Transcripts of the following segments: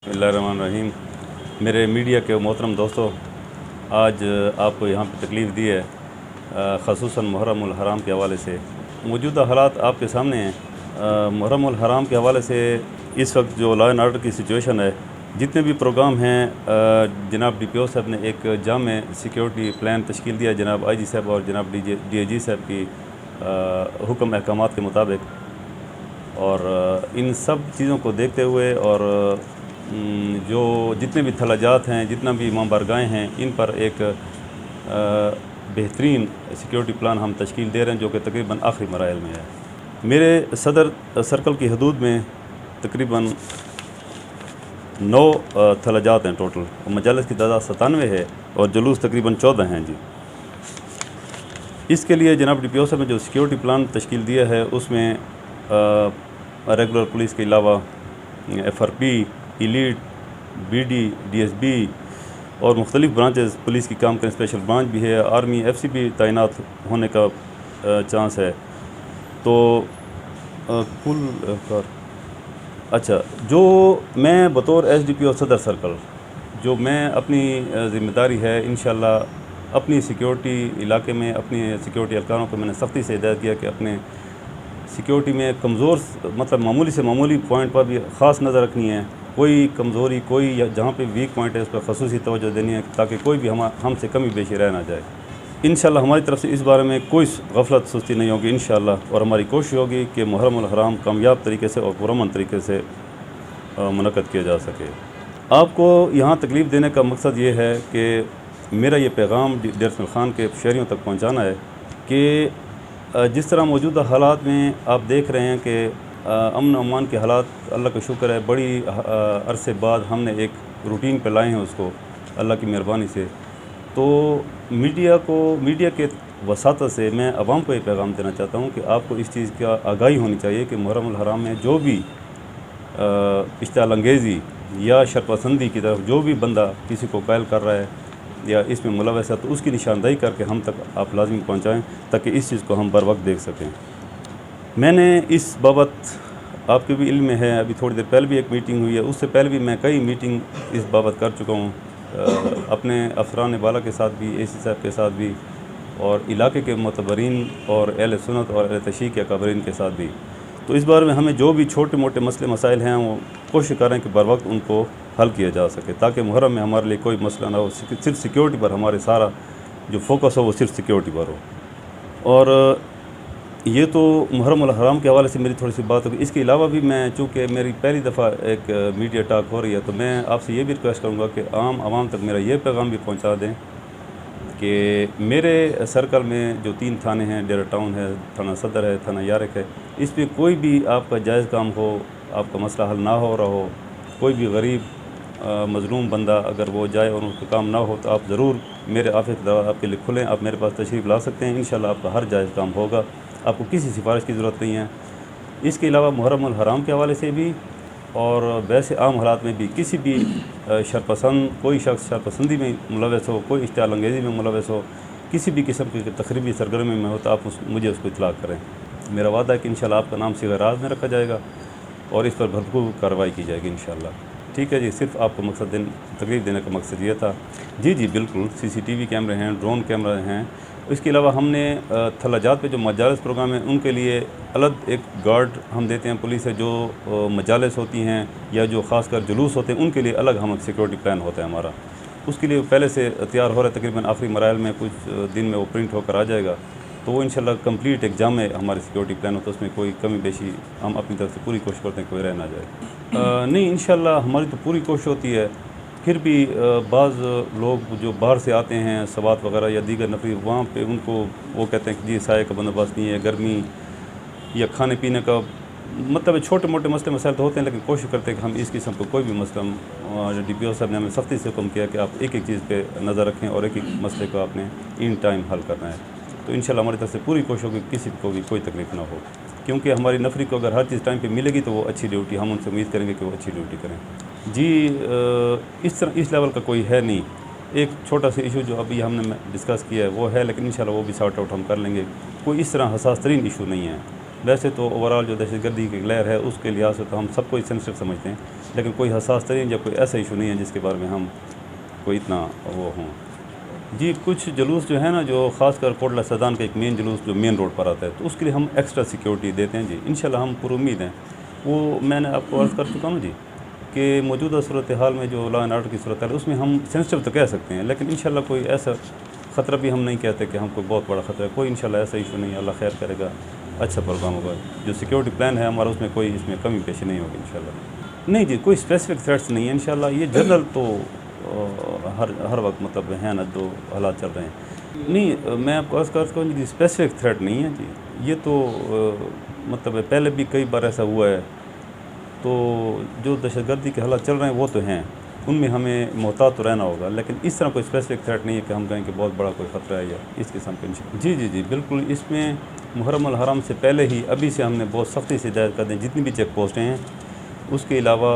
बिस्मिल्लाहिर्रहमानिर्रहीम। मेरे मीडिया के मोहतरम दोस्तों, आज आपको यहाँ पे तकलीफ़ दी है ख़ुसूसन मुहर्रमुल हराम के हवाले से। मौजूदा हालात आपके सामने हैं। मुहर्रमुल हराम के हवाले से इस वक्त जो लॉ एंड ऑर्डर की सिचुएशन है, जितने भी प्रोग्राम हैं, जनाब DPO साहब ने एक जामे सिक्योरिटी प्लान तश्कील दिया जनाब IG साहब और जनाब DIG साहब की हुक्म अहकामात के मुताबिक। और इन सब चीज़ों को देखते हुए और जो जितने भी थलाजात हैं, जितना भी इमाम बारगाहें हैं, इन पर एक बेहतरीन सिक्योरिटी प्लान हम तश्कील दे रहे हैं, जो कि तकरीबन आखिरी मराइल में है। मेरे सदर सर्कल की हदूद में तकरीबन 9 थलाजात हैं टोटल, और मजालिस की तादाद 97 है और जुलूस तकरीबन 14 हैं जी। इसके लिए जनाब DPO साहब ने जो सिक्योरिटी प्लान तश्कील दिया है, उसमें रेगुलर पुलिस के अलावा FRP, इलीट, BD, DSB और मुख्तलिफ़ ब्रांचेस पुलिस की काम करें। स्पेशल ब्रांच भी है, आर्मी FC भी तैनात होने का चांस है। तो कुल अच्छा, जो मैं बतौर SDPO सदर सर्कल, जो मैं अपनी ज़िम्मेदारी है, इंशाअल्लाह अपनी सिक्योरिटी इलाके में अपनी सिक्योरिटी अहलकारों को मैंने सख्ती से हिदायत किया कि अपने सिक्योरिटी में कमज़ोर मतलब मामूली से मामूली पॉइंट पर भी ख़ास नज़र रखनी है। कोई कमज़ोरी, कोई या जहाँ पे वीक पॉइंट है, उस पर ख़ुसूसी तवज्जो देनी है, ताकि कोई भी हमसे कमी बेशी रह ना जाए। इंशाअल्लाह हमारी तरफ से इस बारे में कोई गफलत सुस्ती नहीं होगी इंशाअल्लाह, और हमारी कोशिश होगी कि मुहर्रमुल हराम कामयाब तरीके से और पुरअमन तरीके से मुनक़्क़द किया जा सके। आपको यहाँ तकलीफ़ देने का मकसद ये है कि मेरा ये पैगाम डेर इस्माइल ख़ान के शहरियों तक पहुँचाना है कि जिस तरह मौजूदा हालात में आप देख रहे हैं कि अमन अमान के हालात, अल्लाह का शुक्र है, बड़ी अरसे बाद हमने एक रूटीन पे लाए हैं उसको, अल्लाह की मेहरबानी से। तो मीडिया के वसातत से मैं अवाम को ये पैगाम देना चाहता हूँ कि आपको इस चीज़ का आगाही होनी चाहिए कि मुहर्रमुल हराम में जो भी इश्तिआल अंगेज़ी या शरपसंदी की तरफ जो भी बंदा किसी को कायल कर रहा है या इसमें मुलव्वस है, तो उसकी निशानदेही करके हम तक आप लाज़मी पहुँचाएँ, ताकि इस चीज़ को हम बर वक्त देख सकें। मैंने इस बाबत, आपके भी इल्म में है, अभी थोड़ी देर पहले भी एक मीटिंग हुई है, उससे पहले भी मैं कई मीटिंग इस बाबत कर चुका हूँ, अपने अफसरान बाला के साथ भी, AC साहब के साथ भी, और इलाके के मुतबरीन और अहले सुन्नत और अहले तशरीक़ के अकाबरीन के साथ भी। तो इस बारे में हमें जो भी छोटे मोटे मसले मसाइल हैं, वो कोशिश करें कि बर वक्त उनको हल किया जा सके, ताकि मुहर्रम में हमारे लिए कोई मसला ना हो, सिर्फ सिक्योरिटी पर हमारे सारा जो फोकस हो वो सिर्फ सिक्योरिटी पर हो। और ये तो मुहर्रमुल हराम के हवाले से मेरी थोड़ी सी बात होगी। इसके अलावा भी मैं, चूँकि मेरी पहली दफ़ा एक मीडिया टॉक हो रही है, तो मैं आपसे ये भी रिक्वेस्ट करूँगा कि आवाम तक मेरा ये पैगाम भी पहुँचा दें कि मेरे सर्कल में जो 3 थाने हैं, डेरा टाउन है, थाना सदर है, थाना यारक है, इस पर कोई भी आपका जायज़ काम हो, आपका मसला हल ना हो रहा हो, कोई भी गरीब मज़लूम बंदा अगर वो जाए और उसका काम ना हो, तो आप ज़रूर मेरे ऑफिस दरवाज़ा आपके लिए खुलें, आप मेरे पास तशरीफ़ ला सकते हैं। इंशाअल्लाह आपका हर जायज़ काम होगा, आपको किसी सिफारिश की ज़रूरत नहीं है। इसके अलावा मुहर्रमुल हराम के हवाले से भी और वैसे आम हालात में भी किसी भी शरपसंद, कोई शख्स शरपसंदी में मुलव्वस हो, कोई इश्तिआल अंगेज़ी में मुलव्वस हो, किसी भी किस्म की तकरीबी सरगर्मी में हो, तो आप मुझे उसको इत्तला करें। मेरा वादा है कि इंशाअल्लाह आपका नाम सिग़ राज में रखा जाएगा और इस पर भरपूर कार्रवाई की जाएगी इंशाअल्लाह। ठीक है जी, सिर्फ आपको तकलीफ़ देने का मकसद ये था। जी बिल्कुल, CCTV कैमरे हैं, ड्रोन कैमरे हैं। इसके अलावा हमने थलाजात पे जो मजालिस प्रोग्राम है, उनके लिए अलग एक गार्ड हम देते हैं पुलिस से, जो मजालिस होती हैं या जो ख़ासकर जुलूस होते हैं, उनके लिए अलग हम सिक्योरिटी प्लान होता है हमारा। उसके लिए पहले से तैयार हो रहा है, तकरीबन आखिरी मराइल में कुछ दिन में वो प्रिंट होकर आ जाएगा। तो वो इंशाअल्लाह कंप्लीट एग्ज़ाम में हमारी सिक्योरिटी प्लान होता है, उसमें कोई कमी बेशी हम अपनी तरफ से पूरी कोशिश करते हैं कोई रह ना जाए। नहीं, इंशाअल्लाह हमारी तो पूरी कोशिश होती है। फिर भी बाज़ लोग जो बाहर से आते हैं, सवात वगैरह या दीगर नफरी, वहाँ पे उनको वो कहते हैं कि जी साए का बंदोबस्त नहीं है, गर्मी या खाने पीने का, मतलब छोटे मोटे मसले मसाइल तो होते हैं, लेकिन कोशिश करते हैं कि हम इस किस्म को कोई भी मसला, DPO साहब ने हमें सख्ती से हुक्म किया कि आप एक चीज़ पे नज़र रखें और एक मसले को आपने इन टाइम हल करना है। तो इंशाअल्लाह हमारी तरफ से पूरी कोशिश होगी किसी को भी कोई तकलीफ़ ना हो, क्योंकि हमारी नफरी को अगर हर चीज़ टाइम पे मिलेगी तो वो अच्छी ड्यूटी, हम उनसे उम्मीद करेंगे कि वो अच्छी ड्यूटी करें। जी इस लेवल का कोई है नहीं। एक छोटा सा इशू जो अभी हमने डिस्कस किया है वो है, लेकिन इंशाल्लाह वो भी सॉर्ट आउट हम कर लेंगे। कोई इस तरह हसास तरीन इशू नहीं है। वैसे तो ओवरऑल जो दहशतगर्दी की लहर है उसके लिहाज से तो हम सबको सेंसिटिव समझते हैं, लेकिन कोई हसास तरीन या कोई ऐसा इशू नहीं है जिसके बारे में हम कोई इतना वो हों। जी, कुछ जुलूस जो है ना, जो ख़ासकर कोटला सैदान का एक मेन जुलूस जो मेन रोड पर आता है, तो उसके लिए हम एक्स्ट्रा सिक्योरिटी देते हैं जी। इंशाल्लाह हम पूरी उम्मीद हैं। वो मैंने आपको अर्ज़ कर चुका हूँ जी कि मौजूदा सूरत हाल में जो लॉ एंड ऑर्डर की सूरत हाल है उसमें हम सेंसिटिव तो कह सकते हैं, लेकिन इंशाल्लाह कोई ऐसा ख़तरा भी हम नहीं कहते कि हमको बहुत बड़ा ख़तरा है। कोई इंशाल्लाह ऐसा इशू नहीं है, अल्लाह खैर करेगा, अच्छा प्रोग्राम होगा। जो सिक्योरिटी प्लान है हमारा उसमें कोई इसमें कमी पेशी नहीं होगी इंशाल्लाह। नहीं जी, कोई स्पेसिफिक थ्रेट्स नहीं है इंशाल्लाह। ये जनरल तो हर वक्त मतलब हैं ना, जो हालात चल रहे हैं। नहीं, मैं आपको अर्ज़ करता हूँ जी, स्पेसिफिक थ्रेट नहीं है जी। ये तो मतलब पहले भी कई बार ऐसा हुआ है, तो जो दहशतगर्दी के हालात चल रहे हैं वो तो हैं, उनमें हमें मोहतात तो रहना होगा, लेकिन इस तरह कोई स्पेसिफिक थ्रेट नहीं है कि हम कहें कि बहुत बड़ा कोई ख़तरा है या इस किस्म के। जी, बिल्कुल। इसमें मुहर्रम अल हराम से पहले ही अभी से हमने बहुत सख्ती से हिदायत कर दी जितनी भी चेक पोस्टें हैं। उसके अलावा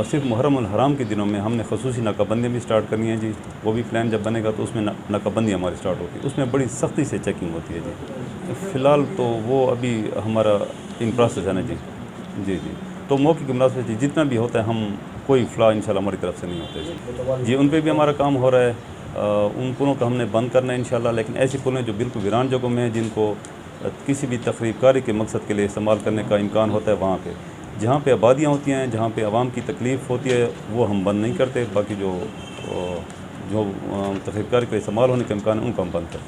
सिर्फ मुहर्रम अल हराम के दिनों में हमने खसूसी नाकाबंदियाँ भी स्टार्ट करनी है जी। वो भी प्लान जब बनेगा तो उसमें नाकाबंदी हमारी स्टार्ट होती है, उसमें बड़ी सख्ती से चेकिंग होती है जी। फ़िलहाल तो वो अभी हमारा इन प्रोसेस है ना जी। तो मौके के मुनासिब जी जितना भी होता है, हम कोई फ्लॉ इंशाल्लाह हमारी तरफ से नहीं होते जी। उन पर भी हमारा काम हो रहा है। उन पुलों का हमने बंद करना है इंशाल्लाह, लेकिन ऐसी पुलें जो बिल्कुल वीरान जगहों में हैं, जिनको किसी भी तकरीब कारी के मकसद के लिए इस्तेमाल करने का इम्कान होता है, वहाँ पे जहाँ पे आबादियाँ होती हैं, जहाँ पे आवाम की तकलीफ़ होती है, वो हम बंद नहीं करते। बाकी जो तकरीब कारी के इस्तेमाल होने का इम्कान है उनको हम बंद करते हैं।